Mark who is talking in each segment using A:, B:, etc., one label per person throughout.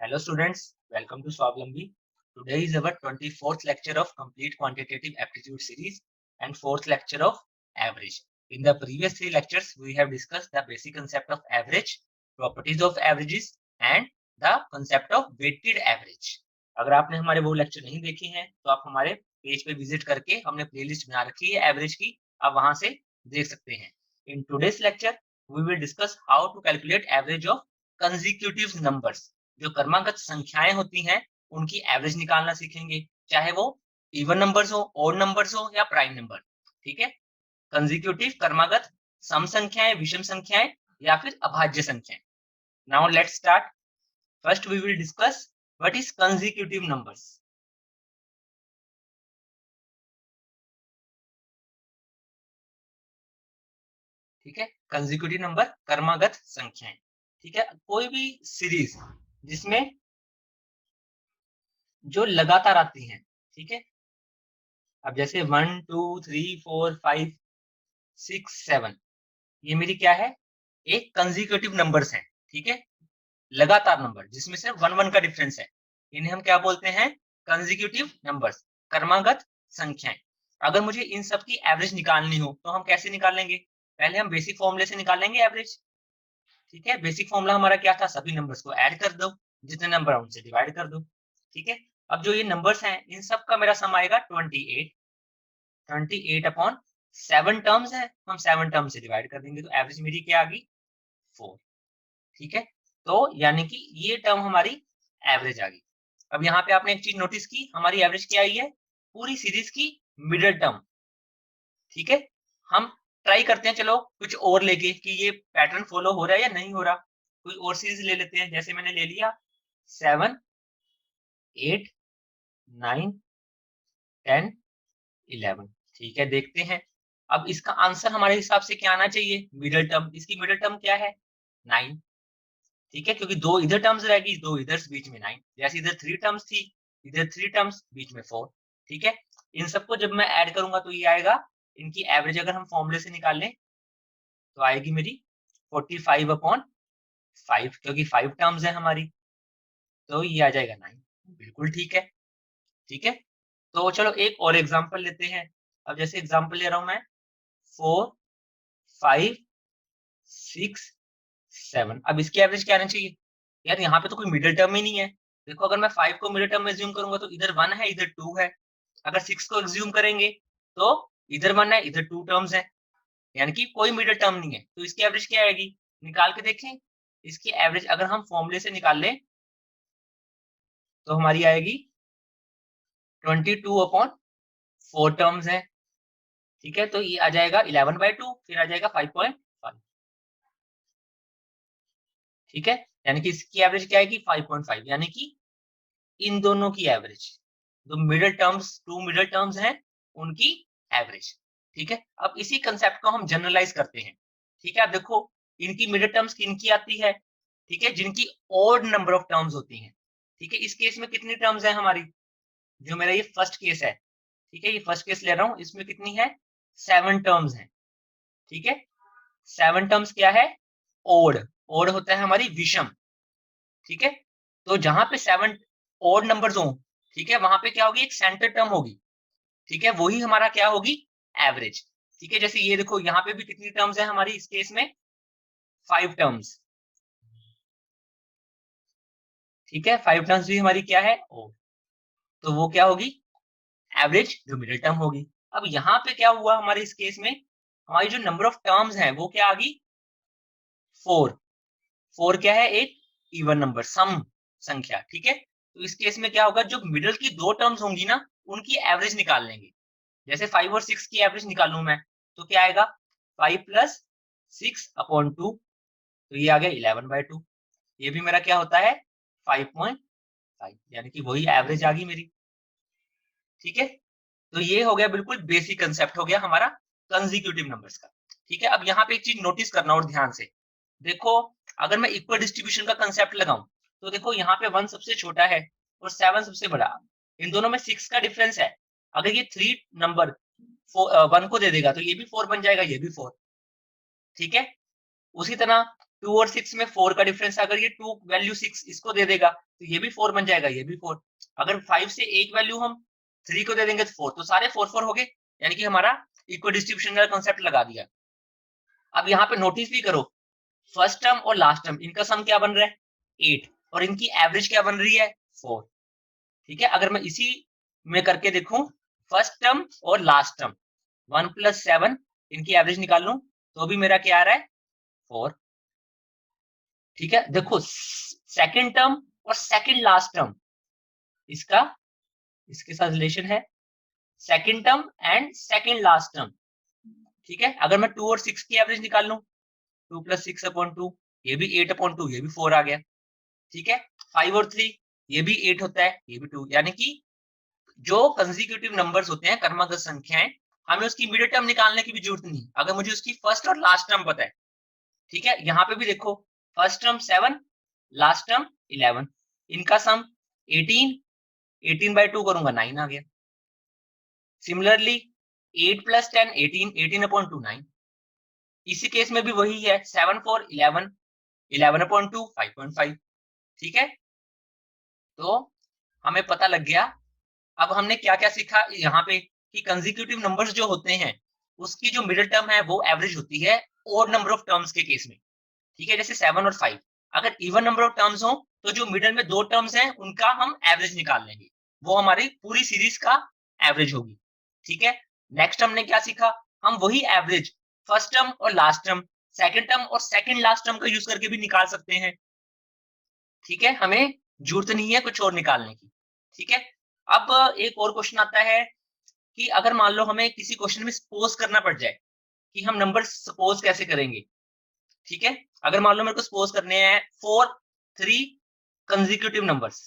A: Hello students, welcome to Swavlambi. Today is our 24th lecture of complete quantitative aptitude series and 4th lecture of average. In the previous 3 lectures, we have discussed the basic concept of average, properties of averages and the concept of weighted average. अगर आपने हमारे वो lecture नहीं देखे हैं तो आप हमारे पेज पे विजिट करके हमने प्लेलिस्ट बना रखी है एवरेज की, आप वहां से देख सकते हैं. In today's lecture, we will discuss how to calculate average of consecutive numbers. जो क्रमागत संख्याएं होती हैं उनकी एवरेज निकालना सीखेंगे, चाहे वो इवन नंबर्स हो, ऑड नंबर्स हो या प्राइम नंबर. ठीक है, कंसेक्यूटिव क्रमागत सम संख्याएं, विषम संख्याएं या फिर अभाज्य संख्याएं. Now let's start. First we will discuss what is consecutive numbers. ठीक है, कंसेक्यूटिव नंबर क्रमागत संख्याएं. ठीक है, कोई भी सीरीज जिसमें जो लगातार आती हैं. ठीक है, अब जैसे 1 2 3 4 5 6 7 ये मेरी क्या है, एक कंसेक्यूटिव नंबर्स हैं. ठीक है, लगातार नंबर जिसमें से 1 का डिफरेंस है, इन्हें हम क्या बोलते हैं, कंसेक्यूटिव नंबर्स, क्रमागत संख्याएं. अगर मुझे इन सब की एवरेज निकालनी हो तो हम कैसे निकालेंगे, पहले हम बेसिक फॉर्मूले से निकालेंगे एवरेज. ठीक है, बेसिक फॉर्मूला हमारा क्या था, सभी नंबर्स को ऐड कर दो, जितने नंबर है उनसे डिवाइड कर दो. ठीक है, अब जो ये नंबर्स हैं इन सब का मेरा सम आएगा 28 अपॉन 7 टर्म्स है, हम 7 टर्म से डिवाइड कर देंगे तो एवरेज मेरी क्या आ गई, 4. ठीक है, तो यानी कि ये टर्म हमारी एवरेज आ गई. अब यहाँ पे आपने एक चीज नोटिस की, हमारी एवरेज क्या आई है, पूरी सीरीज की मिडिल टर्म. ठीक है, हम ट्राई करते हैं चलो कुछ और लेके कि ये पैटर्न फॉलो हो रहा है या नहीं हो रहा. कोई और सीरीज ले लेते हैं, जैसे मैंने ले लिया 7 8 9 10 11. ठीक है, देखते हैं. अब इसका आंसर हमारे हिसाब से क्या आना चाहिए, मिडिल टर्म. इसकी मिडिल टर्म क्या है, 9. ठीक है, क्योंकि 2 इधर टर्म्स रहेगी, 2 इधर, बीच में 9. जैसे इधर 3 टर्म्स थी, इधर 3 टर्म्स, बीच में 4. ठीक है, इन सबको जब मैं ऐड करूंगा तो ये आएगा, इनकी एवरेज अगर हम फॉर्मूले से निकाल लें तो आएगी मेरी 45 अपॉन 5, क्योंकि 5 टर्म्स है हमारी, तो ये आ जाएगा 9. बिल्कुल ठीक है. ठीक है, तो चलो एक और एग्जांपल लेते हैं. अब जैसे एग्जांपल ले रहा हूं मैं 4 5 6 7. अब इसकी एवरेज क्या आनी चाहिए, यार यहाँ पे तो कोई मिडिल टर्म ही नहीं है. देखो, अगर मैं 5 को मिडिल टर्म में एज्यूम करूंगा तो इधर 1 है, इधर 2 है. अगर 6 को एज्यूम करेंगे तो इधर 1 है, इधर 2 टर्म्स है, यानी कि कोई मिडिल टर्म नहीं है. तो इसकी एवरेज क्या आएगी, निकाल के देखें. इसकी एवरेज अगर हम फॉर्मूले से निकाल लें तो हमारी आएगी 22 अपॉन 4 टर्म्स है. ठीक है, तो ये आ जाएगा 11/2, फिर आ जाएगा 5.5. ठीक है, यानी कि इसकी एवरेज क्या आएगी, 5.5. यानी कि इन दोनों की एवरेज, जो मिडिल टर्म्स, 2 मिडिल टर्म्स हैं, उनकी एवरेज. ठीक है, अब इसी कंसेप्ट को हम जनरलाइज करते हैं. ठीक है, अब देखो इनकी मिडिल टर्म्स किनकी आती है, ठीक है, जिनकी ऑड नंबर ऑफ टर्म्स होती हैं. ठीक है, इस केस में कितनी टर्म्स है हमारी, जो मेरा ये फर्स्ट केस है. ठीक है, ये फर्स्ट केस ले रहा हूं, इसमें कितनी है, 7 टर्म्स है. ठीक है, 7 टर्म्स क्या है, ओड. ओड होता है हमारी विषम. ठीक है, तो जहां पे 7 ओड नंबर्स हो, ठीक है, वहां पे क्या होगी, एक सेंटर टर्म होगी. ठीक है, वही हमारा क्या होगी, एवरेज. ठीक है, जैसे ये देखो यहाँ पे भी कितनी टर्म्स है हमारी इस केस में, 5 टर्म्स. ठीक है, 5 टर्म्स भी हमारी क्या है, ओड. तो वो क्या होगी, एवरेज जो मिडिल टर्म होगी. अब यहाँ पे क्या हुआ हमारे इस केस में, हमारी जो नंबर ऑफ टर्म्स है वो क्या आ गई, 4. 4 क्या है, एक इवन नंबर, सम संख्या. ठीक है, तो इस केस में क्या होगा, जो मिडिल की 2 टर्म्स होंगी ना, उनकी एवरेज निकाल लेंगे. जैसे 5 और 6 की एवरेज निकालूं मैं तो क्या आएगा, 5 प्लस 6 अपॉन 2, तो ये आ गया 11/2. ये भी मेरा क्या होता है, 5.5, यानी कि वही एवरेज आ गई मेरी. ठीक है, तो ये हो गया बिल्कुल बेसिक कंसेप्ट हो गया हमारा कंसेक्यूटिव नंबर्स का. ठीक है, अब यहाँ पे एक चीज नोटिस करना और ध्यान से देखो, अगर मैं इक्वल डिस्ट्रीब्यूशन का कंसेप्ट लगाऊं तो देखो यहाँ पे 1 सबसे छोटा है और 7 सबसे बड़ा. इन दोनों में 6 का डिफरेंस है. अगर ये 3 नंबर 1 को दे देगा तो ये भी 4 बन जाएगा, ये भी 4. ठीक है, उसी तरह 2 और 6 में 4 का डिफरेंस, अगर ये 2 वैल्यू 6 इसको दे देगा तो ये भी 4 बन जाएगा, ये भी 4। अगर 5 से एक वैल्यू हम 3 को दे देंगे तो 4, तो सारे 4 4 हो गए, यानी कि हमारा इक्वल डिस्ट्रीब्यूशन का कॉन्सेप्ट लगा दिया। अब यहाँ पे नोटिस भी करो, फर्स्ट टर्म और लास्ट टर्म इनका सम क्या बन रहा है 8, और इनकी एवरेज क्या बन रही है 4। ठीक है, अगर मैं इसी में करके देखूं फर्स्ट टर्म और लास्ट टर्म 1 + 7 इनकी एवरेज निकाल लूं तो भी मेरा क्या आ रहा है 4। ठीक है, देखो सेकंड टर्म और सेकंड लास्ट टर्म इसका इसके साथ रिलेशन है, second term and second last term. ठीक है, अगर मैं 2 और 6 की एवरेज निकाल लूं 2 + 6/2 ये भी 8/2, ये भी 4 आ गया। ठीक है, 5 और 3 ये भी 8 होता है, ये भी 2, यानी कि जो कंसेक्यूटिव नंबर्स होते हैं क्रमागत संख्याएं, हमें उसकी मिडिल टर्म निकालने की भी जरूरत नहीं अगर मुझे उसकी फर्स्ट और लास्ट टर्म पता है। ठीक है, यहाँ पे भी देखो फर्स्ट टर्म 7, लास्ट टर्म 11, इनका सम 18, 18/2 करूंगा 9 आ गया। सिमिलरली 8 + 10 18, 18/2 9। इसी केस में भी वही है 7 4 11, 11/2 5.5। ठीक है, तो हमें पता लग गया। अब हमने क्या क्या सीखा यहाँ पे कि कंसेक्यूटिव नंबर्स जो होते हैं उसकी जो मिडिल टर्म है वो एवरेज होती है ओड नंबर ऑफ टर्म्स के केस में। ठीक है, जैसे 7 और 5 अगर इवन नंबर ऑफ टर्म्स हो तो जो मिडिल में 2 टर्म्स हैं उनका हम एवरेज निकाल लेंगे, वो हमारी पूरी सीरीज का एवरेज होगी। ठीक है, नेक्स्ट हमने क्या सीखा, हम वही एवरेज फर्स्ट टर्म और लास्ट टर्म, सेकंड टर्म और सेकंड लास्ट टर्म का यूज करके भी निकाल सकते हैं। ठीक है, हमें जरूरत नहीं है कुछ और निकालने की। ठीक है, अब एक और क्वेश्चन आता है कि अगर मान लो हमें किसी क्वेश्चन में सपोज करना पड़ जाए कि हम नंबर सपोज कैसे करेंगे। ठीक है, अगर मान लो मेरे को सपोज करने हैं 4 3 कंसेक्यूटिव नंबर्स।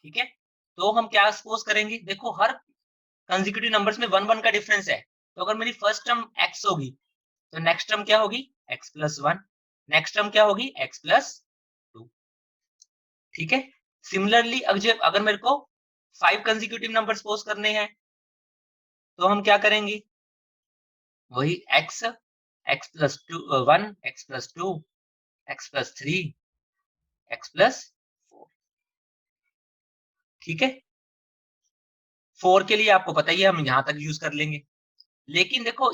A: ठीक है, तो हम क्या सपोज करेंगे, देखो हर कंसेक्यूटिव नंबर्स में 1 1 का डिफरेंस है, तो अगर मेरी फर्स्ट टर्म x होगी तो नेक्स्ट टर्म क्या होगी x + 1, नेक्स्ट टर्म क्या होगी x + 2। ठीक है, सिमिलरली अगर मेरे को 5 कंसेक्यूटिव नंबर सपोज करने हैं तो हम क्या करेंगे, वही x + 2 1 x + 2 x + 3 x + 4। ठीक है, 4 के लिए आपको पता ही है हम यहां तक यूज कर लेंगे। लेकिन देखो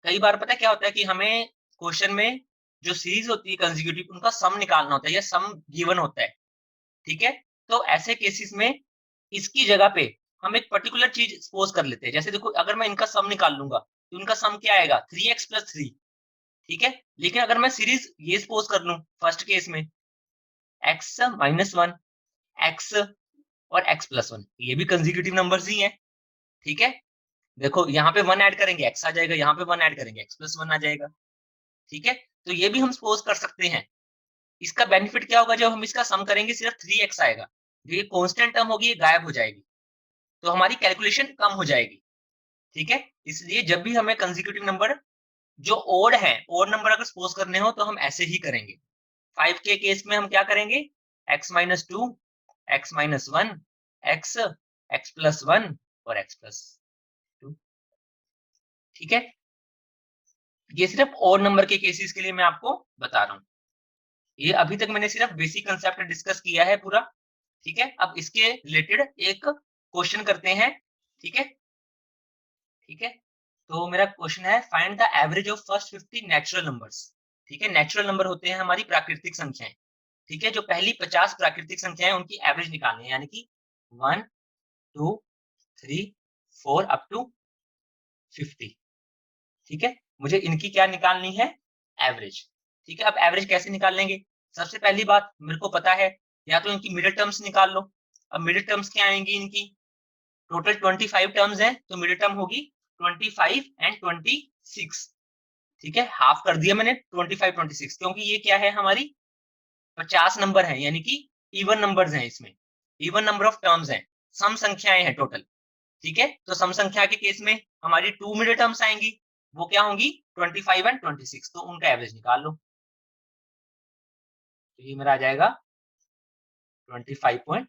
A: कई बार पता है क्या होता है कि हमें क्वेश्चन में जो सीरीज होती है कंसेक्यूटिव उनका सम निकालना होता है या सम गिवन होता है। ठीक है, तो ऐसे केसेस में इसकी जगह पे हम एक पर्टिकुलर चीज सपोज कर लेते हैं, जैसे देखो अगर मैं इनका सम निकाल लूंगा तो इनका सम क्या आएगा 3x + 3। ठीक है, लेकिन अगर मैं सीरीज ये सपोज कर लूं फर्स्ट केस में x - 1 x और x + 1, ये भी कंसेक्यूटिव नंबर्स ही हैं। ठीक है, देखो यहाँ पे 1 ऐड करेंगे x आ जाएगा, यहाँ पे 1 ऐड करेंगे x + 1 आ जाएगा। ठीक है, तो ये भी हम सपोज कर सकते हैं। इसका बेनिफिट क्या होगा, जब हम इसका सम करेंगे सिर्फ 3x आएगा, जो ये कांस्टेंट टर्म होगी ये गायब हो जाएगी, तो हमारी कैलकुलेशन कम हो जाएगी। ठीक है, इसलिए जब भी हमें कंसेक्यूटिव नंबर जो ओड है, ओड नंबर अगर सपोज करने हो तो हम ऐसे ही करेंगे। 5 के केस में हम क्या करेंगे x - 2 x - 1 x x + 1 और x + 2। ठीक है, ये सिर्फ ओड नंबर के केसेस के लिए मैं आपको बता रहा हूँ। ये अभी तक मैंने सिर्फ बेसिक कंसेप्ट डिस्कस किया है पूरा। ठीक है, अब इसके रिलेटेड एक क्वेश्चन करते हैं। ठीक है, ठीक है, तो मेरा क्वेश्चन है find the average of first 50 natural numbers. ठीक है, नेचुरल नंबर होते हैं हमारी प्राकृतिक संख्याएं। ठीक है, जो पहली 50 प्राकृतिक संख्याएं उनकी एवरेज निकालनी है, यानी कि 1 2 3 4 अप टू 50। ठीक है, मुझे इनकी क्या निकालनी है एवरेज। ठीक है, अब एवरेज कैसे निकाल लेंगे, सबसे पहली बात मेरे को पता है या तो इनकी मिडिल टर्म्स निकाल लो। अब मिडिल टर्म्स क्या आएंगी, इनकी टोटल 25 टर्म्स हैं तो मिडिल टर्म होगी 25 एंड 26। ठीक है, हाफ कर दिया मैंने 25 26, क्योंकि ये क्या है हमारी 50 नंबर है, यानी कि इवन नंबर्स हैं, इसमें इवन नंबर ऑफ टर्म्स हैं, सम संख्याएं हैं टोटल। ठीक है, तो सम संख्या के केस में हमारी 2 मिडिल टर्म्स आएंगी, वो क्या होंगी 25 एंड 26, तो उनका एवरेज निकाल लो। तो ये मेरा आ जाएगा 25.5।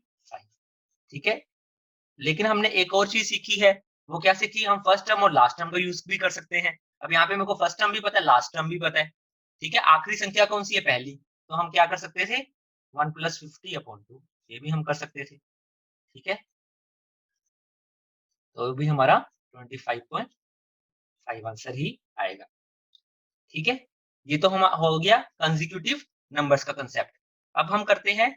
A: ठीक है, लेकिन हमने एक और चीज सीखी है, वो क्या सीखी, हम फर्स्ट टर्म और लास्ट टर्म का यूज भी कर सकते हैं। अब यहाँ पे मेरे को फर्स्ट टर्म भी पता है, लास्ट टर्म भी पता है। ठीक है, आखिरी संख्या कौन सी है, पहली, तो हम क्या कर सकते थे 1 + 50/2, ये भी हम कर सकते थे। ठीक है, तो भी हमारा 25.5 आंसर ही आएगा। ठीक है, ये तो हम हो गया कंसेक्यूटिव नंबर्स का कंसेप्ट। अब हम करते हैं,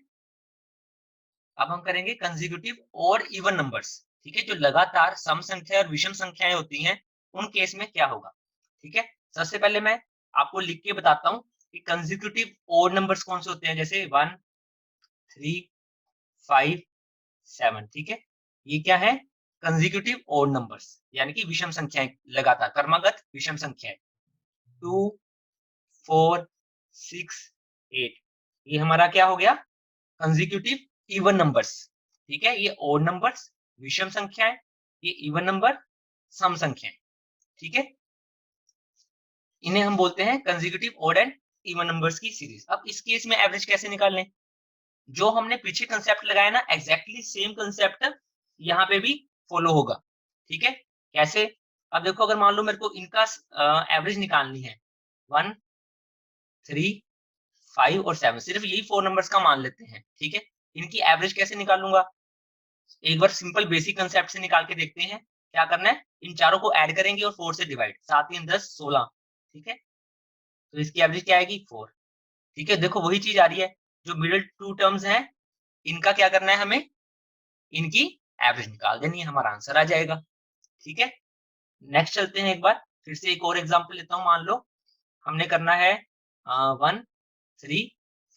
A: अब हम करेंगे कंसेक्यूटिव और इवन नंबर्स। ठीक है, जो लगातार सम संख्या और विषम संख्याएं होती हैं, उन केस में क्या होगा। ठीक है, सबसे पहले मैं आपको लिख के बताता हूँ कि कंसेक्यूटिव और नंबर्स कौन से होते हैं, जैसे 1, 3, 5, 7। ठीक है, ये क्या है, कंसेक्यूटिव और नंबर्स, यानी कि विषम संख्याएं, लगातार क्रमागत विषम संख्याएं। 2, 4, 6, 8, ये हमारा क्या हो गया, कंसेक्यूटिव इवन नंबर्स। ठीक है, ये ओड नंबर्स विषम संख्याएं, ये इवन नंबर सम संख्याएं। ठीक है, इन्हें हम बोलते हैं consecutive odd and even numbers की सीरीज। अब इस केस में एवरेज कैसे निकालने, जो हमने पीछे कंसेप्ट लगाया ना, एग्जैक्टली सेम कंसेप्ट यहाँ पे भी फॉलो होगा। ठीक है, कैसे, अब देखो, अगर मान लो मेरे को इनका एवरेज निकालनी है 1, 3, 5 और 7, सिर्फ यही 4 नंबर्स का मान लेते हैं। ठीक है, इनकी एवरेज कैसे निकालूंगा, एक बार सिंपल बेसिक कंसेप्ट से निकाल के देखते हैं। क्या करना है, इन चारों को ऐड करेंगे और 4 से डिवाइड, 7 3 10 16। ठीक है, तो इसकी एवरेज क्या आएगी 4। ठीक है, देखो वही चीज आ रही है, जो मिडिल टू टर्म्स हैं, इनका क्या करना है, हमें इनकी एवरेज निकाल देनी है, हमारा आंसर आ जाएगा। ठीक है, नेक्स्ट चलते हैं, एक बार फिर से एक और एग्जांपल लेता हूं। मान लो हमने करना है 1, 3,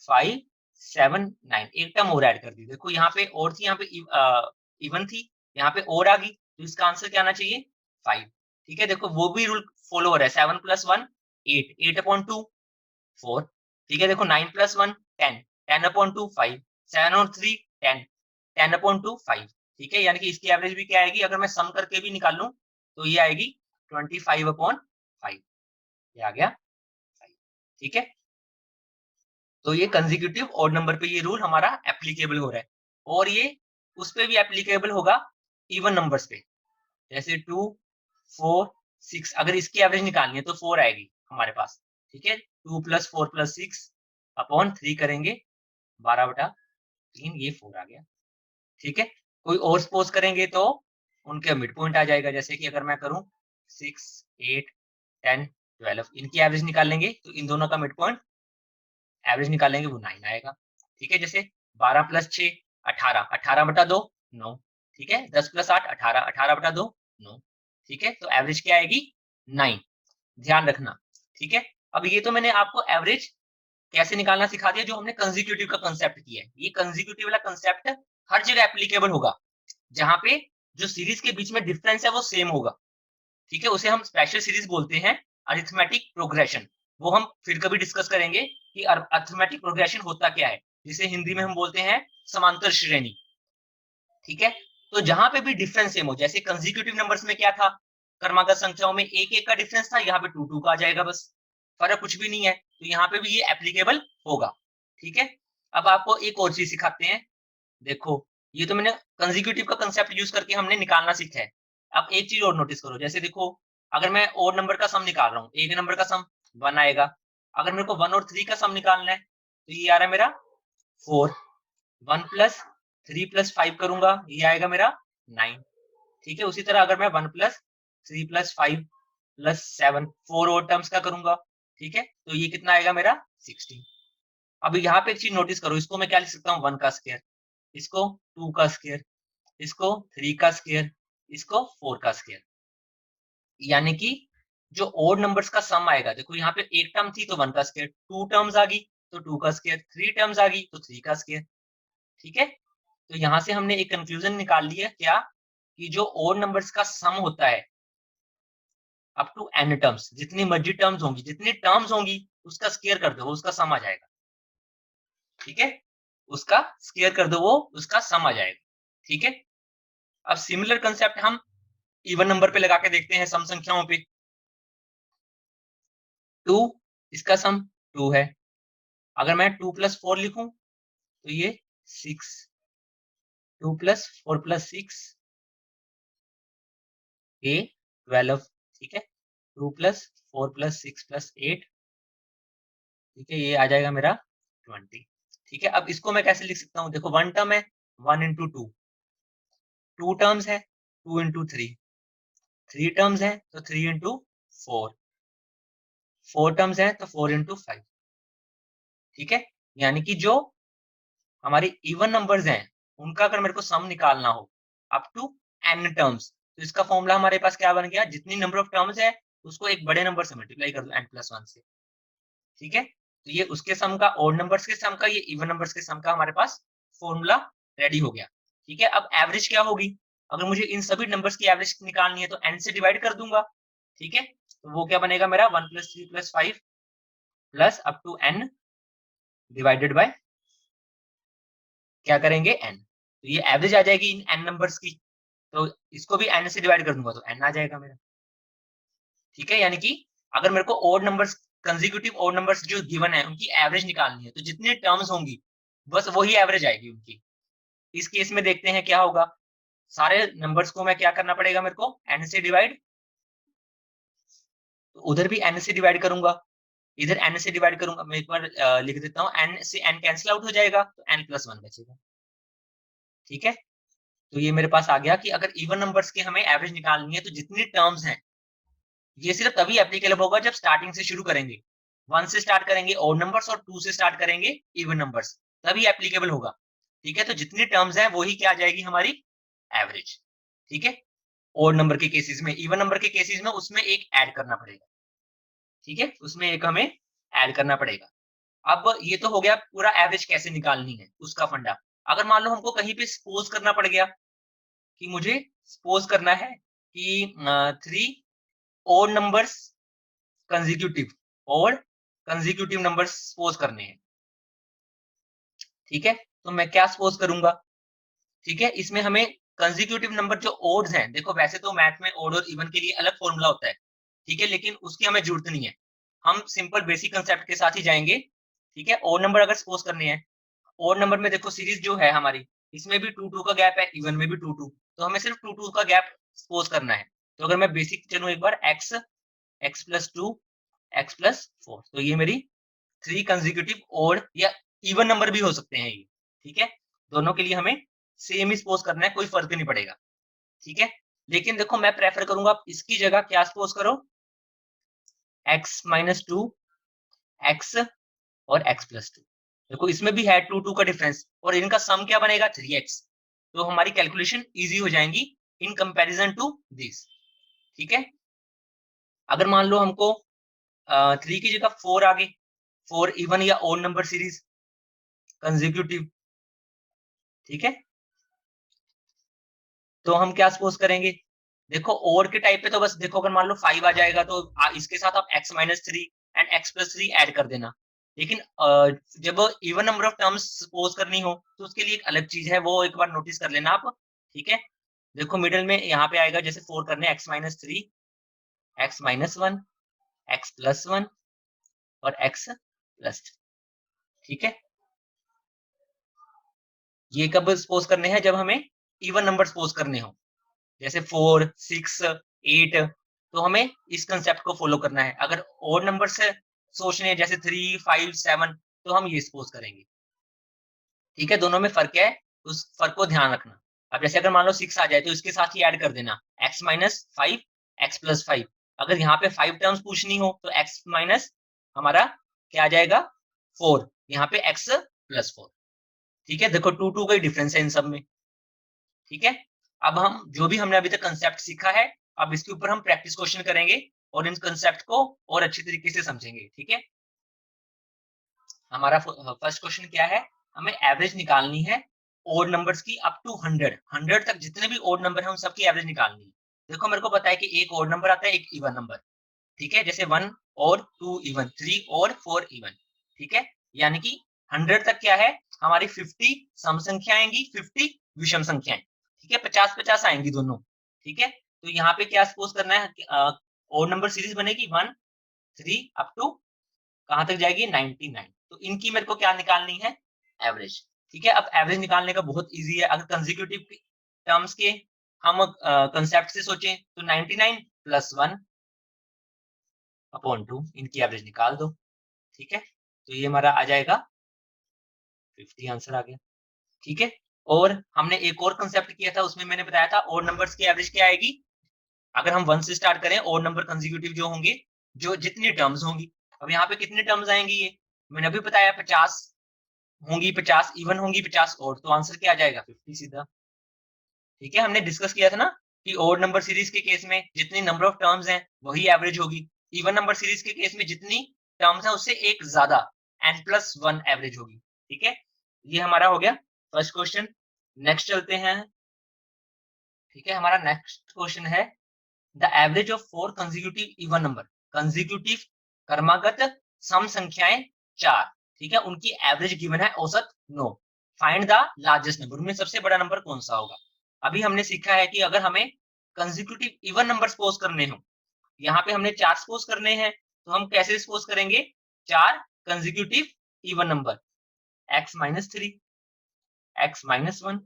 A: 5, 7, 9, एक टर्म और ऐड कर दी। देखो यहाँ पे और थी, यहाँ पे इवन थी, यहाँ पे और आ गई, तो इसका आंसर क्या आना चाहिए 5। ठीक है, देखो वो भी रूल फॉलो हो रहा है, 7 + 1 8, 8/2 4। ठीक है, देखो 9 + 1 10, 10/2 5, 7 और 3 10, 10/2 5। ठीक है, यानी कि इसकी एवरेज भी क्या आएगी, अगर मैं सम करके भी निकाल लूं तो ये आएगी 25/5, ये आ गया 5। ठीक है, तो ये कंसेक्यूटिव ऑड नंबर पे ये रूल हमारा एप्लीकेबल हो रहा है, और ये उस पे भी एप्लीकेबल होगा इवन नंबर्स पे, जैसे 2, 4, 6। अगर इसकी एवरेज निकालनी है तो 4 आएगी हमारे पास। ठीक है, 2 + 4 + 6/3 करेंगे, 12/3, ये 4 आ गया। ठीक है, कोई और सपोज करेंगे तो उनके मिड पॉइंट आ जाएगा, जैसे कि अगर मैं करूं 6, 8, 10, 12, इनकी एवरेज निकालेंगे तो इन दोनों का मिड पॉइंट एवरेज निकालेंगे, वो 9 आएगा। ठीक है, जैसे 12 + 6 18, 18/2 9। ठीक है, 10 + 8 18, 18/2 9। ठीक है, तो एवरेज क्या आएगी 9, ध्यान रखना। ठीक है, अब ये तो मैंने आपको एवरेज कैसे निकालना सिखा दिया, जो हमने कंसेक्यूटिव का कंसेप्ट किया है। ये कंसेक्यूटिव वाला कंसेप्ट हर जगह एप्लीकेबल होगा, जहां पे जो सीरीज के बीच में डिफरेंस है वो सेम होगा। ठीक है, उसे हम स्पेशल सीरीज बोलते हैं, अरिथमेटिक प्रोग्रेशन। वो हम फिर कभी डिस्कस करेंगे कि अरिथमेटिक प्रोग्रेशन होता क्या है, जिसे हिंदी में हम बोलते हैं समांतर श्रेणी। ठीक है, तो जहां पे भी डिफरेंस सेम हो, जैसे कंसेक्यूटिव नंबर्स में क्या था, क्रमागत संख्याओं में एक एक का डिफरेंस था, यहाँ पे 2 2 का आ जाएगा, बस फर्क कुछ भी नहीं है, तो यहाँ पे भी ये एप्लीकेबल होगा। ठीक है, अब आपको एक और चीज सिखाते हैं। देखो, ये तो मैंने कंसेक्यूटिव का कंसेप्ट यूज करके हमने निकालना सीखा है। अब एक चीज और नोटिस करो, जैसे देखो, अगर मैं और नंबर का सम निकाल रहा हूँ, एक नंबर का सम 1 आएगा। अगर मेरे को 1 और 3 का सम निकालना है तो ये आ रहा है मेरा 4। 1 + 3 + 5 करूंगा, ये आएगा मेरा 9। ठीक है, उसी तरह अगर मैं 1 + 3 + 5 + 7 4 और टर्म्स का करूंगा, ठीक है, तो ये कितना आएगा मेरा 16। अब यहाँ पे एक चीज नोटिस करो, इसको मैं क्या लिख सकता हूँ 1 का स्क्वायर, इसको 2 का स्क्वायर, इसको 3 का स्क्वायर, इसको 4 का स्क्वायर। यानी कि जो ओड नंबर्स का सम आएगा, देखो यहाँ पे एक टर्म थी तो 1 का स्क्वायर, 2 टर्म्स आ गई तो 2 का स्क्वायर, 3 टर्म्स आ गई तो 3 का स्क्वायर। ठीक है, तो यहां से हमने एक कंफ्यूजन निकाल लिया, क्या, कि जो ओड नंबर्स का सम होता है अप टू n टर्म्स, जितनी मर्जी टर्म्स होंगी, जितनी टर्म्स होंगी उसका स्क्वायर कर दो, वो उसका सम आ जाएगा। ठीक है, उसका स्क्वायर कर दो, वो उसका सम आ जाएगा। ठीक है, अब सिमिलर कंसेप्ट हम इवन नंबर पे लगा के देखते हैं, सम संख्याओं पे। 2, इसका सम 2 है। अगर मैं 2 + 4 लिखूं तो ये 6, 2 + 4 + 6 ये 12। ठीक है, 2 + 4 + 6 + 8 ठीक है, ये आ जाएगा मेरा 20। ठीक है, अब इसको मैं कैसे लिख सकता हूँ, देखो 1 टर्म है 1 इंटू 2, 2 टर्म्स है 2 इंटू 3, 3 टर्म्स है तो 3 इंटू 4, 4 टर्म्स है तो 4 इंटू 5। ठीक है, यानी कि जो हमारे इवन नंबर्स हैं उनका अगर मेरे को सम निकालना हो अप टू n टर्म्स, तो इसका फॉर्मूला हमारे पास क्या बन गया, जितनी नंबर ऑफ टर्म्स है उसको एक बड़े नंबर से मल्टीप्लाई कर दो n+1 से। ठीक है, तो ये उसके सम का, ओड नंबर्स के सम का, ये इवन नंबर्स के सम का हमारे पास फॉर्मूला रेडी हो गया। ठीक है, अब एवरेज क्या होगी, अगर मुझे इन सभी नंबर्स की एवरेज निकालनी है तो n से डिवाइड कर दूंगा। ठीक है, तो वो क्या बनेगा मेरा 1 + 3 + 5 plus up to n divided by क्या करेंगे n, तो ये एवरेज आ जाएगी इन n नंबर्स की, तो इसको भी n से डिवाइड कर दूंगा तो n आ जाएगा मेरा। ठीक है, यानी कि अगर मेरे को odd numbers, consecutive odd numbers जो गिवन है उनकी एवरेज निकालनी है तो जितने टर्म्स होंगी बस वही एवरेज आएगी उनकी। इस केस में देखते हैं क्या होगा, सारे नंबर्स को मैं क्या करना पड़ेगा मेरे को n से डिवाइड, तो उधर भी n से डिवाइड करूंगा, इधर n से डिवाइड करूंगा, मैं एक बार लिख देता हूँ, n से n कैंसिल आउट हो जाएगा तो n+1 बचेगा। ठीक है, तो ये मेरे पास आ गया कि अगर इवन नंबर्स की हमें एवरेज निकालनी है तो जितनी टर्म्स हैं, ये सिर्फ तभी एप्लीकेबल होगा जब स्टार्टिंग से शुरू करेंगे, 1 से स्टार्ट करेंगे ओड नंबर्स और 2 से स्टार्ट करेंगे इवन नंबर्स, तभी एप्लीकेबल होगा। ठीक है, तो जितनी टर्म्स हैं वही क्या आ जाएगी हमारी एवरेज। ठीक है, ओड नंबर के केसेस में, इवन नंबर के केसेस में उसमें एक ऐड करना पड़ेगा। ठीक है, उसमें एक हमें ऐड करना पड़ेगा। अब ये तो हो गया पूरा एवरेज कैसे निकालनी है उसका फंडा। अगर मान लो हमको कहीं पे सपोज करना पड़ गया कि मुझे सपोज करना है कि 3 ओड नंबर्स कंसेक्यूटिव, और कंसेक्यूटिव नंबर्स सपोज करने हैं। ठीक है, तो मैं क्या सपोज करूंगा, ठीक है, इसमें हमें कंसेक्यूटिव नंबर जो ओड्स हैं, देखो वैसे तो मैथ में ओड और इवन के लिए अलग फॉर्मूला होता है। ठीक है, लेकिन उसकी हमें जरूरत नहीं है, हम सिंपल बेसिक कंसेप्ट के साथ ही जाएंगे। ठीक है, ओड नंबर अगर सपोज करने हैं, ओड नंबर में देखो सीरीज जो है हमारी, इसमें भी 2 2 का गैप है, इवन में भी 2 2, तो हमें सिर्फ 2 2 का गैप सपोज करना है। तो अगर मैं बेसिक चलूं एक बार, x, x+2, x+4, तो ये मेरी 3 कंसेक्यूटिव ओड या इवन नंबर भी हो सकते हैं ये। ठीक है, दोनों के लिए हमें सेम ही सपोज करना है, कोई फर्क नहीं पड़ेगा। ठीक है, लेकिन देखो मैं प्रेफर करूंगा आप इसकी जगह क्या सपोज करो, x-2, x और x+2। देखो इसमें भी है 2 2 का डिफरेंस और इनका सम क्या बनेगा 3x, तो हमारी कैलकुलेशन इजी हो जाएंगी इन कंपैरिजन टू दिस। ठीक है, अगर मान लो हमको 3 की जगह 4 आ गए, 4 इवन या ओड नंबर सीरीज कंसेक्यूटिव। ठीक है, तो हम क्या सपोज करेंगे, देखो ओड के टाइप पे तो बस देखो अगर मान लो 5 आ जाएगा तो इसके साथ आप x-3 एंड x+3 ऐड कर देना। लेकिन जब even number of terms suppose करनी हो तो उसके लिए एक अलग चीज है, वो एक बार नोटिस कर लेना आप। ठीक है, देखो मिडिल में यहाँ पे आएगा, जैसे 4 करने x-3, x-1, x+1 और x+2। ठीक है, ये कब सपोज करने हैं, जब हमें इवन नंबर सपोज करने हो, जैसे 4 6 8, तो हमें इस कंसेप्ट को फॉलो करना है। अगर ओड नंबर से सोचने हैं जैसे 3 5 7, तो हम ये सपोज करेंगे। ठीक है, दोनों में फर्क है, उस फर्क को ध्यान रखना। अब जैसे अगर मान लो 6 आ जाए तो इसके साथ ही ऐड कर देना x-5, x+5। अगर यहाँ पे 5 टर्म्स पूछनी हो तो x माइनस हमारा क्या आ जाएगा 4, यहाँ पे x+4। ठीक है, देखो 2 2 का ही डिफरेंस है इन सब में। ठीक है, अब हम जो भी हमने अभी तक कंसेप्ट सीखा है, अब इसके ऊपर हम प्रैक्टिस क्वेश्चन करेंगे और इन कंसेप्ट को और अच्छी तरीके से समझेंगे। ठीक है, हमारा फर्स्ट क्वेश्चन क्या है, हमें एवरेज निकालनी है ओड नंबर्स की अप टू 100 तक, जितने भी ओड नंबर है उन सबकी एवरेज निकालनी है। देखो मेरे को पता है कि एक ओड नंबर आता है, एक इवन नंबर। ठीक है, जैसे 1 और 2 इवन, 3 और 4 इवन। ठीक है, यानी कि 100 तक क्या है, हमारी 50 सम संख्या आएंगी, 50 विषम संख्याएं। ठीक है, 50 50 आएंगी दोनों। ठीक है, तो यहाँ पे क्या सपोज करना है, ओड नंबर सीरीज बनेगी 1 3 अप टू कहां तक जाएगी 99, तो इनकी मेरे को क्या निकालनी है एवरेज। ठीक है, अब एवरेज निकालने का बहुत इजी है, अगर कंसेक्यूटिव टर्म्स के हम कंसेप्ट से सोचें तो 99 + 1 अपॉन 2, इनकी एवरेज निकाल दो। ठीक है, तो ये हमारा आ जाएगा 50 आंसर आ गया। ठीक है, और हमने एक और कंसेप्ट किया था, उसमें मैंने बताया था और नंबर्स की एवरेज क्या आएगी। अगर हम 1 से स्टार्ट करें और नंबर कंसेक्यूटिव जो होंगे, जो जितनी टर्म्स होंगी, अब यहाँ पे कितने टर्म्स आएंगी, ये मैंने अभी बताया 50 होंगी, 50 इवन होंगी, 50 और, तो आंसर क्या आ जाएगा 50 सीधा। ठीक है, हमने डिस्कस किया था ना कि ओड नंबर सीरीज के केस में जितनी नंबर ऑफ टर्म्स हैं वही एवरेज होगी, इवन नंबर सीरीज के केस में जितनी टर्म्स हैं उससे एक ज्यादा n+1 एवरेज होगी। ठीक है, ये हमारा हो गया फर्स्ट क्वेश्चन। नेक्स्ट चलते हैं। ठीक है, हमारा नेक्स्ट क्वेश्चन है the average of 4 consecutive even number, consecutive क्रमागत सम संख्याएं 4, ठीक है, उनकी एवरेज गिवन है औसत 9, फाइंड द लार्जेस्ट नंबर, उनमें सबसे बड़ा नंबर कौन सा होगा। अभी हमने सीखा है कि अगर हमें कंसेक्यूटिव इवन नंबर सपोज करने हो, यहाँ पे हमने 4 सपोज करने हैं, तो हम कैसे सपोज करेंगे, 4 consecutive even number, x-3, x-1,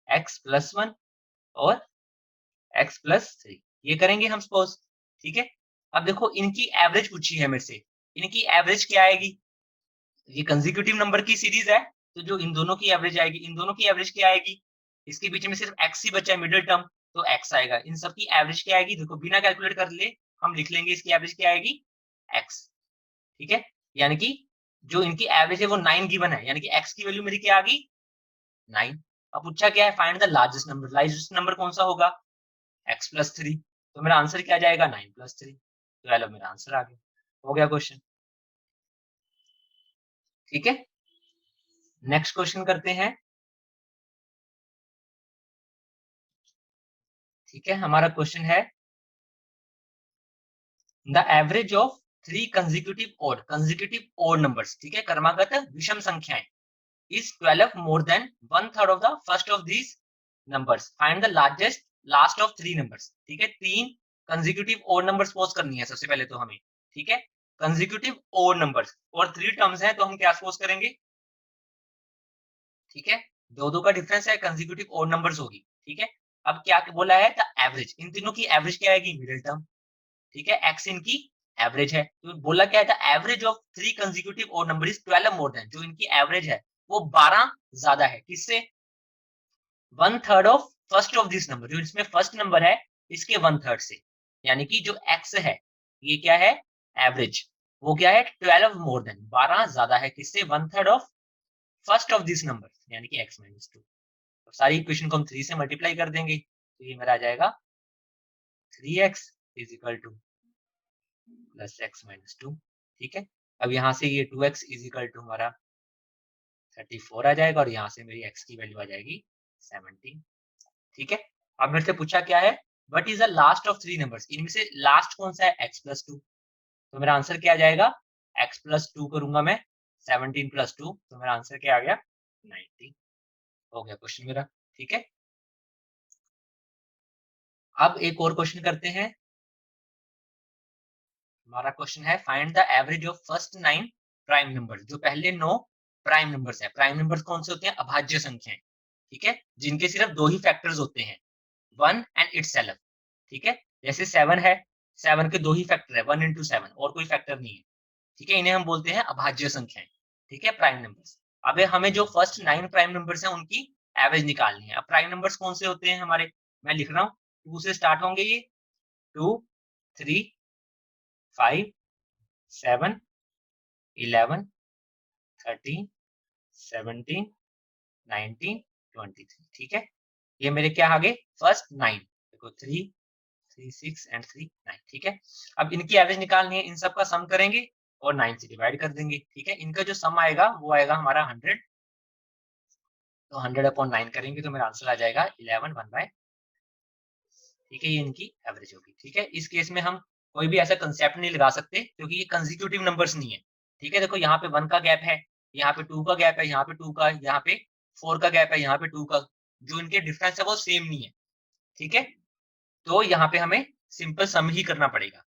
A: x+1 और x+3, ये करेंगे हम सपोज। ठीक है, अब देखो इनकी एवरेज पूछी है मेरे से, इनकी एवरेज क्या आएगी, ये कंसेक्यूटिव नंबर की सीरीज है, तो जो इन दोनों की एवरेज आएगी, इन दोनों की एवरेज क्या आएगी, इसके बीच में सिर्फ x ही बचा है मिडिल टर्म, तो x आएगा, इन सब की एवरेज क्या आएगी, देखो बिना कैलकुलेट कर ले हम लिख लेंगे इसकी एवरेज क्या आएगी x। ठीक है, यानी कि जो इनकी एवरेज है वो 9 गिवन है, यानी कि x की वैल्यू मेरी क्या आ गई 9। अब पूछा क्या है, find the largest number, largest number कौन सा होगा x+3, तो मेरा आंसर क्या जाएगा 9+3, तो हेलो मेरा आंसर आ गया, हो गया क्वेश्चन। ठीक है, नेक्स्ट क्वेश्चन करते हैं। ठीक है, हमारा क्वेश्चन है the average of 3 consecutive odd numbers, ठीक है, क्रमागत विषम संख्याएं is 12 more than 1/3 of the first of these numbers, find the largest last of 3 numbers। ठीक है, 3 कंसेक्यूटिव ओड नंबर्स सपोज करनी है सबसे पहले तो हमें। ठीक है, कंसेक्यूटिव ओड नंबर्स और 3 टर्म्स हैं, तो हम क्या सपोज करेंगे। ठीक है, दो दो का डिफरेंस है, कंसेक्यूटिव ओड नंबर्स होगी। ठीक है, अब क्या बोला है, द एवरेज, इन तीनों की एवरेज क्या आएगी मिडिल टर्म। ठीक है, एक्स इनकी एवरेज है, तो बोला क्या है, the average of 3 consecutive odd number is 12 more than, जो इनकी एवरेज है वो 12 ज्यादा है, किससे, 1/3 of first of this number, जो इसमें फर्स्ट नंबर है इसके 1/3 से, यानी कि जो एक्स है ये क्या है एवरेज, वो क्या है 12 मोर देन, 12 ज्यादा है, किससे, 1/3 of first of this number, यानी कि x-2। तो सारी इक्वेशन को हम 3 से मल्टीप्लाई कर देंगे, तो ये मेरा आ जाएगा 3x is equal two plus x-2। ठीक है, अब यहाँ से ये 2x इज इक्वल टू हमारा 34 आ जाएगा, और यहाँ से मेरी x की वैल्यू आ जाएगी 17। ठीक है, अब मेरे से पूछा क्या है, what is the last of 3 numbers, इनमें से लास्ट कौन सा है x+2, तो मेरा आंसर क्या आ जाएगा, x+2 करूंगा मैं 17+2, तो मेरा आंसर क्या आ गया 90, हो गया क्वेश्चन मेरा। ठीक है, अब एक और क्वेश्चन करते हैं। हमारा क्वेश्चन है find the average of first 9 prime numbers, जो पहले 9 प्राइम नंबर्स है, प्राइम नंबर्स कौन से होते हैं, अभाज्य संख्याएं। ठीक है, जिनके सिर्फ दो ही फैक्टर्स होते हैं, 1 एंड इटसेल्फ। ठीक है, जैसे 7 है, 7 के दो ही फैक्टर है, 1 into 7, और कोई फैक्टर नहीं है। ठीक है, इन्हें हम बोलते हैं अभाज्य संख्याएं। ठीक है, प्राइम नंबर्स। अब हमें जो फर्स्ट 9 प्राइम नंबर्स हैं उनकी एवरेज निकालनी है। अब प्राइम नंबर्स कौन से होते हैं हमारे, मैं लिख रहा हूँ, 2 से स्टार्ट होंगे ये, 2, 3, 5, 7, 11, 13, 17, 19, 23। ठीक है, ये मेरे क्या आ गए फर्स्ट 9, देखो 3, 3, 6 एंड 3, 9। ठीक है, अब इनकी एवरेज निकालनी है, इन सब का सम करेंगे और 9 से डिवाइड कर देंगे। ठीक है, इनका जो सम आएगा वो आएगा हमारा 100, तो 100/9 करेंगे तो मेरा आंसर आ जाएगा 11/1। ठीक है, ये इनकी एवरेज होगी। ठीक है, इस केस में हम कोई भी ऐसा कंसेप्ट नहीं लगा सकते क्योंकि ये कंसेक्यूटिव नंबर्स नहीं है। ठीक है, देखो यहाँ पे 1 का गैप है, यहाँ पे 2 का गैप है, यहाँ पे 2 का, यहाँ पे 4 का गैप है, यहाँ पे 2 का, जो इनके डिफरेंस है वो सेम नहीं है। ठीक है, तो यहाँ पे हमें सिंपल सम ही करना पड़ेगा,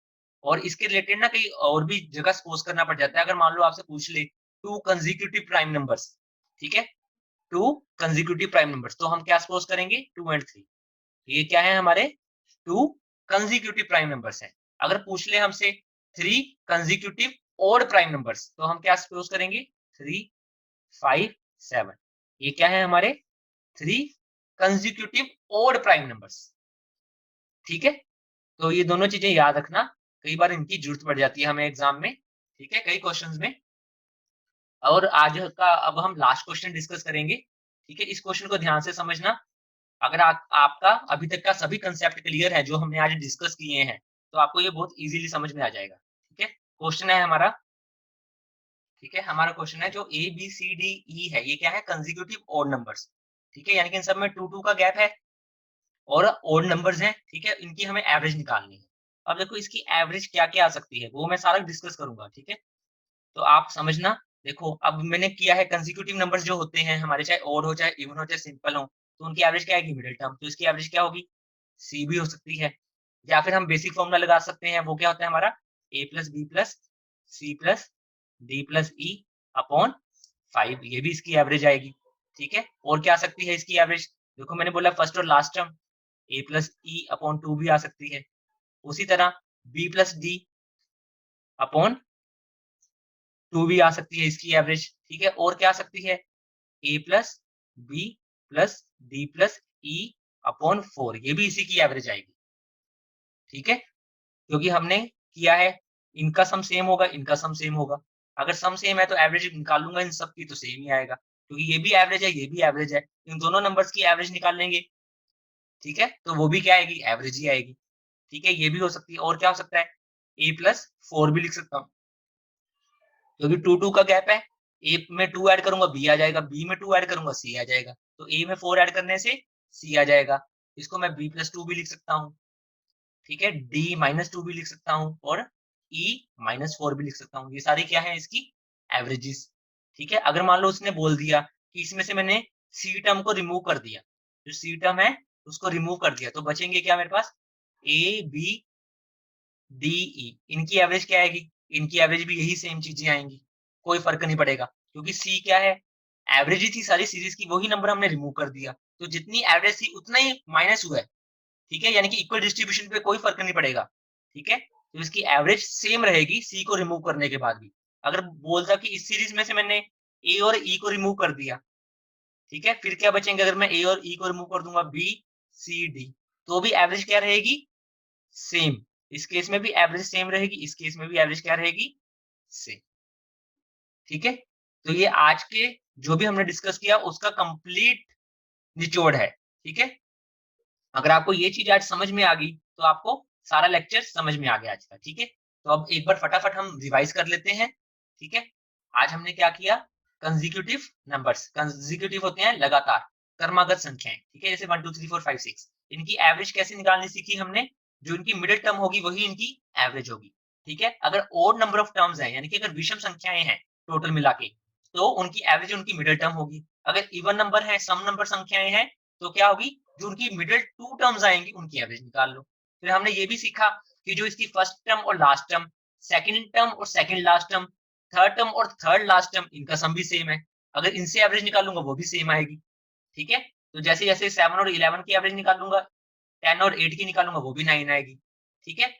A: और इसके रिलेटेड ना कहीं और भी जगह सपोज करना पड़ जाता है। अगर मान लो आपसे पूछ ले 2 कंसेक्यूटिव प्राइम नंबर्स, ठीक है, 2 कंसेक्यूटिव प्राइम नंबर्स, तो हम क्या सपोज करेंगे 2 एंड 3, ये क्या है हमारे 2 कंसेक्यूटिव प्राइम नंबर्स हैं। अगर पूछ ले हमसे 3 कंसेक्यूटिव ओड प्राइम नंबर्स, तो हम क्या सपोज करेंगे 3, 5, 7, ये क्या है हमारे 3 कंसेक्यूटिव ओड प्राइम नंबर्स। ठीक है, तो ये दोनों चीजें याद रखना, कई बार इनकी जरूरत पड़ जाती है हमें एग्जाम में। ठीक है, कई क्वेश्चंस में। और आज का अब हम लास्ट क्वेश्चन डिस्कस करेंगे। ठीक है, इस क्वेश्चन को ध्यान से समझना। अगर आपका अभी तक का सभी कंसेप्ट क्लियर है जो हमने आज डिस्कस किए हैं, तो आपको ये बहुत इजीली समझ में आ जाएगा। ठीक है, क्वेश्चन है हमारा, ठीक है, हमारा क्वेश्चन है जो A B C D E है, ये क्या है कंसेक्यूटिव ओड नंबर्स। ठीक है, यानी कि इन सब में 2 का गैप है और ओड नंबर्स हैं। ठीक है, इनकी हमें एवरेज निकालनी है। अब देखो इसकी एवरेज क्या क्या आ सकती है वो मैं सारा डिस्कस करूंगा। ठीक है, तो आप समझना। देखो अब मैंने किया है कंसेक्यूटिव नंबर्स जो होते हैं हमारे, चाहे ओड हो, चाहे इवन हो, चाहे सिंपल हो, तो उनकी एवरेज क्या आएगी मिडिल टर्म, तो इसकी एवरेज क्या होगी सी भी हो सकती है। या फिर हम बेसिक फॉर्मूला लगा सकते हैं, वो क्या होता है हमारा A plus B plus C plus D plus E upon 5, ये भी इसकी एवरेज आएगी। ठीक है, और क्या आ सकती है इसकी एवरेज, देखो मैंने बोला फर्स्ट और लास्ट टर्म ए प्लस ई अपॉन 2 भी आ सकती है। उसी तरह बी प्लस डी अपॉन 2 भी आ सकती है इसकी एवरेज। ठीक है, और क्या आ सकती है A plus B plus D plus E upon 4, ये भी इसी की एवरेज आएगी। ठीक है, क्योंकि हमने किया है इनका सम सेम होगा, इनका सम सेम होगा। अगर सम सेम है तो एवरेज निकालूंगा इन सब की तो सेम ही आएगा, क्योंकि ये भी एवरेज है, ये भी एवरेज है, इन दोनों नंबर्स की एवरेज निकाल लेंगे। ठीक है, तो वो भी क्या आएगी एवरेज ही आएगी। ठीक है, ये भी हो सकती है, और क्या हो सकता है ए प्लस 4 भी लिख सकता हूँ, क्योंकि 2 का गैप है। ए में 2 ऐड करूंगा बी आ जाएगा, बी में 2 ऐड करूंगा सी आ जाएगा, तो ए में 4 ऐड करने से सी आ जाएगा। इसको मैं बी प्लस 2 भी लिख सकता हूँ। ठीक है, डी माइनस 2 भी लिख सकता हूँ, और ई माइनस 4 भी लिख सकता हूँ। ये सारी क्या है इसकी एवरेजेस। ठीक है, अगर मान लो उसने बोल दिया कि इसमें से मैंने सी टर्म को रिमूव कर दिया, जो सी टर्म है उसको रिमूव कर दिया, तो बचेंगे क्या मेरे पास ए बी डी ई, इनकी एवरेज क्या आएगी, इनकी एवरेज भी यही सेम चीजें आएंगी, कोई फर्क नहीं पड़ेगा, क्योंकि सी क्या है एवरेज ही थी सारी सीरीज की, वही नंबर हमने रिमूव कर दिया, तो जितनी एवरेज थी उतना ही माइनस हुआ है। ठीक है, यानी कि इक्वल डिस्ट्रीब्यूशन पे कोई फर्क नहीं पड़ेगा। ठीक है, तो इसकी एवरेज सेम रहेगी सी को रिमूव करने के बाद भी। अगर बोलता कि इस सीरीज में से मैंने ए और ई को रिमूव कर दिया, ठीक है, फिर क्या बचेंगे, अगर मैं ए और ई को रिमूव कर दूंगा बी सी डी, तो भी एवरेज क्या रहेगी सेम। इस केस में भी एवरेज सेम रहेगी, इस केस में भी एवरेज क्या रहेगी सेम। ठीक है, तो ये आज के जो भी हमने डिस्कस किया उसका कंप्लीट निचोड़ है। ठीक है, अगर आपको ये चीज आज समझ में आ गई तो आपको सारा लेक्चर समझ में आ गया आज का। ठीक है, तो अब एक बार फटाफट हम रिवाइज कर लेते हैं। ठीक है, आज हमने क्या किया, कंसेक्यूटिव नंबर्स, कंसेक्यूटिव होते हैं लगातार क्रमागत संख्याएं। ठीक है, जैसे 1 2 3 4 5 6, इनकी एवरेज कैसे निकालनी सीखी हमने, जो इनकी मिडिल टर्म होगी वही इनकी एवरेज होगी। ठीक है, अगर ओड नंबर ऑफ टर्म्स है, यानी कि अगर विषम संख्याएं हैं टोटल मिला के, तो उनकी एवरेज उनकी मिडिल टर्म होगी। अगर इवन नंबर है, सम नंबर संख्याएं हैं, तो क्या होगी, जो उनकी मिडिल 2 टर्म्स आएंगी उनकी एवरेज निकाल लो। फिर हमने ये भी सीखा कि जो इसकी फर्स्ट टर्म और लास्ट टर्म, सेकंड टर्म और second last term, third term और थर्ड लास्ट टर्म, इनका सम भी सेम है, अगर इनसे एवरेज निकालूंगा वो भी सेम आएगी। ठीक है, तो जैसे जैसे 7 और 11 की एवरेज निकालूंगा, 10 और 8 की निकालूंगा वो भी 9 आएगी। ठीक है,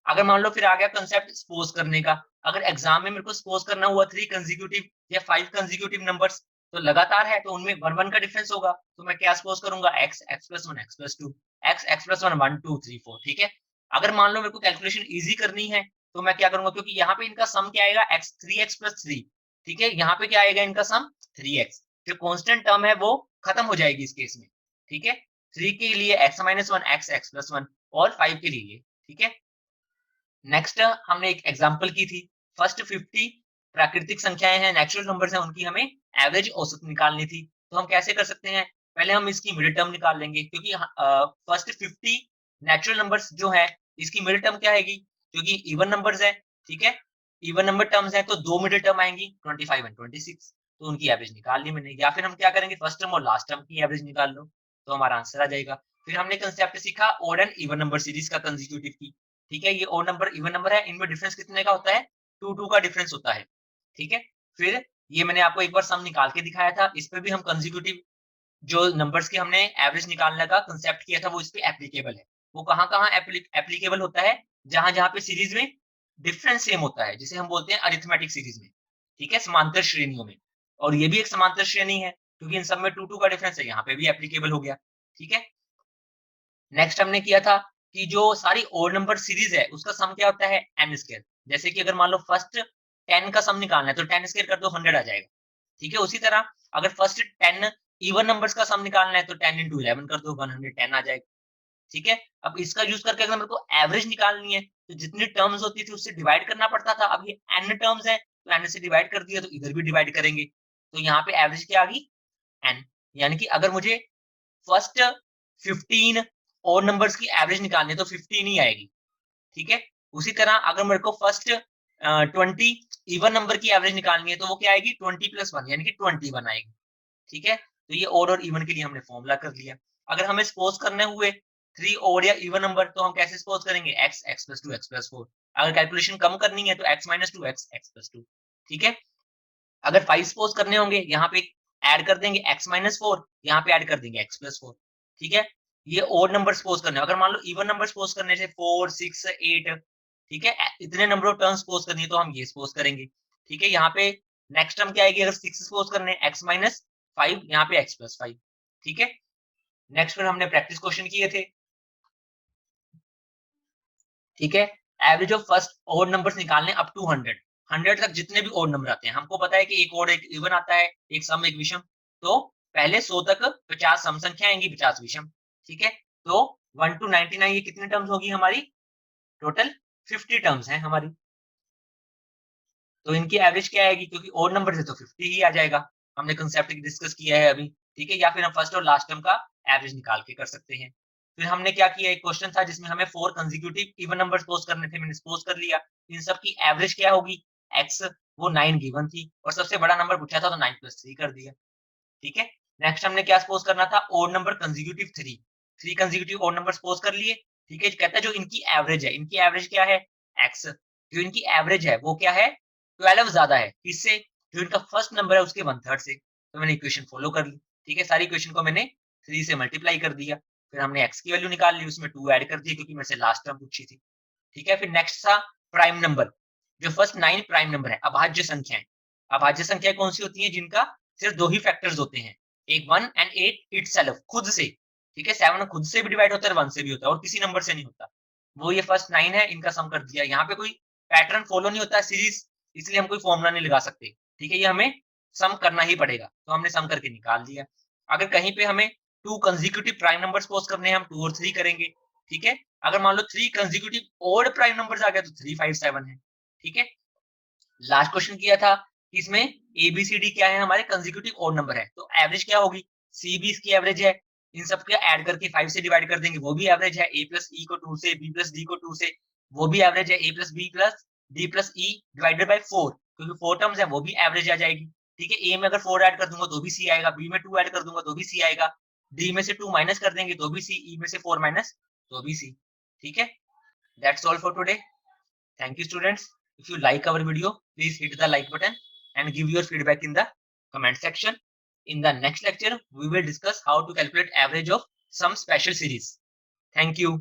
A: अगर मान लो फिर आ गया कंसेप्ट सपोज करने का, अगर एग्जाम में मेरे को सपोज करना हुआ 3 कंसेक्यूटिव या 5 कंसेक्यूटिव नंबर्स, तो लगातार है तो उनमें 1 1 का डिफरेंस होगा, तो मैं क्या सपोज करूंगा x x plus 1 x plus 2 x x plus 1 1 2 3 4। ठीक है, अगर मान लो मेरे को कैलकुलेशन इजी करनी है तो मैं क्या करूंगा, क्योंकि यहाँ पे इनका सम क्या आएगा x 3x प्लस 3। ठीक है, यहाँ पे क्या आएगा इनका सम 3x, जो कॉन्स्टेंट टर्म है वो खत्म हो जाएगी इस केस में। ठीक है, 3 के लिए x minus 1 x x plus 1, और 5 के लिए। ठीक है, नेक्स्ट हमने एक एग्जांपल की थी, फर्स्ट 50 प्राकृतिक संख्याएं हैं, नेचुरल नंबर्स हैं, उनकी हमें एवरेज औसत निकालनी थी। तो हम कैसे कर सकते हैं, पहले हम इसकी मिडिल टर्म निकाल लेंगे, क्योंकि फर्स्ट 50 नेचुरल नंबर्स जो है इसकी मिडिल टर्म क्या आएगी, क्योंकि इवन नंबर्स है। ठीक है, इवन नंबर टर्म्स है तो दो मिडिल टर्म आएंगी 25 एंड 26, तो उनकी एवरेज निकाल ली मैंने। या फिर हम क्या करेंगे, फर्स्ट टर्म और लास्ट टर्म की एवरेज निकाल लो, तो हमारा आंसर आ जाएगा। फिर हमने कंसेप्ट सीखा odd and even number series का कंसेक्यूटिव की। ठीक है, ये ओड नंबर इवन नंबर है, इनमें डिफरेंस कितने का होता है, 2 का डिफरेंस होता है। ठीक है, फिर ये मैंने आपको एक बार सम निकाल के दिखाया था, इस पे भी हम कंसेक्यूटिव जो नंबर्स की हमने एवरेज निकालने का कंसेप्ट किया था वो इस पे एप्लीकेबल है। वो कहाँ कहाँ एप्लीकेबल होता है, जहां जहां पे सीरीज में डिफरेंस सेम होता है, जिसे हम बोलते हैं अरिथमेटिक सीरीज में, ठीक है, समांतर श्रेणियों में। और ये भी एक समांतर श्रेणी है क्योंकि इन सब में 2 2 का डिफरेंस है, यहाँ पे भी एप्लीकेबल हो गया, ठीक है। नेक्स्ट हमने किया था कि जो सारी ओड नंबर सीरीज है उसका सम क्या होता है, n स्क्वायर। जैसे कि अगर मान लो फर्स्ट 10 का सम निकालना है तो 10 स्क्वायर कर दो 100 आ जाएगा, ठीक है। उसी तरह अगर फर्स्ट 10 इवन नंबर्स का सम निकालना है तो 10 into 11 कर दो 110 आ जाएगा, ठीक है। अब इसका यूज करके अगर मेरे को एवरेज निकालनी है तो जितनी टर्म्स होती थी उससे डिवाइड करना पड़ता था। अब ये n टर्म्स है तो n से डिवाइड कर दिया, तो इधर भी डिवाइड करेंगे, तो यहाँ पे एवरेज क्या आ गई, n। यानी कि अगर मुझे फर्स्ट 15 और नंबर्स की एवरेज निकालनी है तो 15 ही आएगी, ठीक है। उसी तरह अगर मेरे को फर्स्ट 20 इवन नंबर की एवरेज निकालनी है तो वो क्या आएगी, 20 + 1 यानी कि 21 आएगी, ठीक है। तो ये ओड और इवन के लिए हमने फॉर्मूला कर लिया। अगर हमें सपोज करने हुए 3 ओड या इवन नंबर तो हम कैसे सपोज करेंगे, x x + 2 x + 4। अगर कैलकुलेशन कम करनी है तो x - 2 x x + 2, ठीक है। अगर 5 सपोज करने होंगे यहाँ पे ऐड कर देंगे x - 4, यहाँ पे ऐड कर देंगे x + 4, ठीक है। ये ओड नंबर सपोज करने, अगर मान लो इवन नंबर सपोज करने से 4 6 8, ठीक है, इतने नंबर ऑफ टर्म्स सपोज करनी है तो हम ये सपोज करेंगे, ठीक है। यहाँ पे नेक्स्ट टर्म क्या आएगी, अगर 6 सपोज करने x - 5, यहाँ पे x + 5, ठीक है। नेक्स्ट फिर हमने प्रैक्टिस क्वेश्चन किए थे, ठीक है। Average of first odd numbers निकालने अप टू 100, 100 तक जितने भी ओड नंबर आते हैं। हमको पता है कि एक ओड एक इवन आता है, एक सम एक विषम, तो पहले 100 तक 50 सम संख्या आएंगी, 50 विषम, ठीक है। तो 1 to 99 ये कितनी टर्म्स होगी हमारी, टोटल 50 टर्म्स हैं हमारी। तो इनकी एवरेज क्या आएगी, क्योंकि ओड नंबर है तो 50 ही आ जाएगा। हमने कंसेप्ट डिस्कस किया है अभी, ठीक है। या फिर हम फर्स्ट और लास्ट टर्म का एवरेज निकाल के कर सकते हैं। फिर हमने क्या किया, एक क्वेश्चन था जिसमें हमें 4 कंसेक्यूटिव इवन नंबर सपोज करने थे, मैंने सपोज कर लिया। इन सब की एवरेज क्या होगी, x, वो 9 गिवन थी और सबसे बड़ा नंबर पूछा था तो 9 + 3 कर दिया, ठीक है। नेक्स्ट हमने क्या सपोज करना था, odd number consecutive 3 consecutive odd number suppose कर लिए, ठीक है। कहता है जो इनकी एवरेज है, इनकी एवरेज क्या है, x। जो इनकी एवरेज है वो क्या है, 12 ज्यादा है किससे, जो इनका फर्स्ट नंबर है उसके 1/3 से। तो मैंने इक्वेशन फॉलो कर ली, ठीक है। सारी इक्वेशन को मैंने 3 से मल्टीप्लाई कर दिया। फिर हमने x की वैल्यू निकाल ली, उसमें 2 ऐड कर दिए क्योंकि मेरे से लास्ट टर्म पूछी थी, ठीक है। फिर नेक्स्ट था प्राइम नंबर, जो फर्स्ट 9 प्राइम नंबर है, अभाज्य संख्याएं। अभाज्य संख्याएं कौन सी होती हैं, जिनका सिर्फ 2 ही फैक्टर्स होते हैं, एक 1 एंड 8 इटसेल्फ, खुद से, ठीक है। 7 खुद से भी डिवाइड होता है, 1 से भी होता है और किसी नंबर से नहीं होता। वो ये फर्स्ट 9 है, इनका सम कर दिया। यहाँ पे कोई पैटर्न फॉलो नहीं होता है सीरीज, इसलिए हम कोई फॉर्मूला नहीं लगा सकते, ठीक है। ये हमें सम करना ही पड़ेगा, तो हमने सम करके निकाल दिया। अगर कहीं पे हमें 2 कंसेक्यूटिव प्राइम नंबर्स सपोज करने हैं, हम 2 और 3 करेंगे, ठीक है। अगर मान लो 3 कंसेक्यूटिव ओड प्राइम नंबर्स आ गया तो 3 5 7 है, ठीक है। लास्ट क्वेश्चन किया था इसमें एबीसीडी क्या है, हमारे कंसेक्यूटिव ओड नंबर है, तो एवरेज क्या होगी, सी भी इसकी एवरेज है। इन सब का ऐड करके 5 से डिवाइड कर देंगे, वो भी एवरेज है। ए प्लस ई को 2 से, बी प्लस डी को 2 से, वो भी एवरेज है। A plus B plus D plus E divided by 4, क्योंकि 4 टर्म्स है, वो भी एवरेज आ जाएगी, ठीक है। ए में अगर 4 ऐड कर दूंगा तो भी सी आएगा, बी में 2 ऐड कर दूंगा तो भी सी आएगा, डी में से 2 माइनस कर देंगे तो भी सी, ई में से 4 माइनस तो भी सी, ठीक है। That's all for today. Thank you, students. If you like our video, please hit the like button and give your feedback in the comment section. In the next lecture, we will discuss how to calculate average of some special series. Thank you.